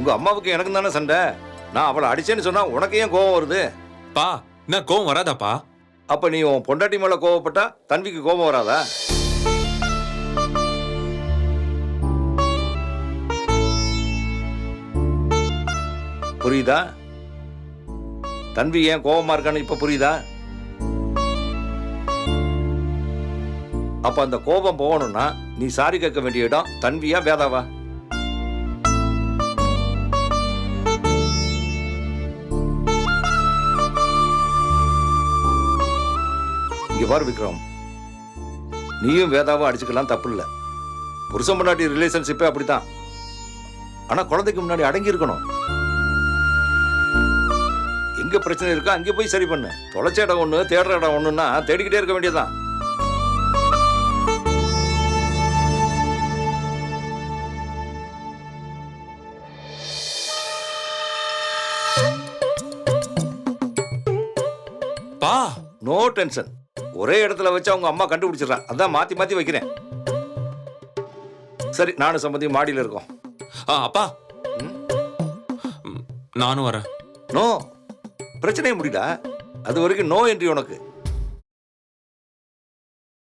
உங்க அம்மாவுக்கு எனக்கு தானே சண்டை. நான் அவளை அடிச்சேன்னு சொன்னா உனக்கு ஏன் கோபம் வருது? பா என்ன கோவம் வராதாப்பா? அப்ப நீ உன் பொண்டாட்டி மேல கோவப்பட்டா தன்விக்கு கோபம் வராதா? புரியுதா? தன்வி ஏன் கோபமா இருக்கான்னு இப்ப புரியுதா? அப்ப அந்த கோபம் போகணும்னா நீ சாரி கேட்க வேண்டிய இடம் தன்வியா வேதாவா? இங்க பாரு விக்ரம், நீயும் வேதாவும் அடிச்சுக்கலாம், தப்பு இல்லை. புருஷன் பொண்டாட்டி ரிலேஷன்ஷிப்பே அப்படித்தான். ஆனா குழந்தைக்கு முன்னாடி அடங்கி இருக்கணும். எங்க பிரச்சனை இருக்கோ அங்கே போய் சரி பண்ணு. தொலைச்ச இடம் ஒண்ணு, தேடுற இடம் ஒண்ணுன்னா தேடிக்கிட்டே இருக்க வேண்டியதுதான். பா நோ டென்ஷன். ஒரே இடத்துல வச்சு அவங்க அம்மா கண்டுபிடிச்சிடறான். அதான் மாத்தி மாத்தி வைக்கிறேன். சரி, நானும் சம்பந்தி மாடியில் இருக்கோம். அப்பா நானும் வரேன். நோ, பிரச்சனையை முடிடா. அது வரைக்கும் நோ என்று உனக்கு.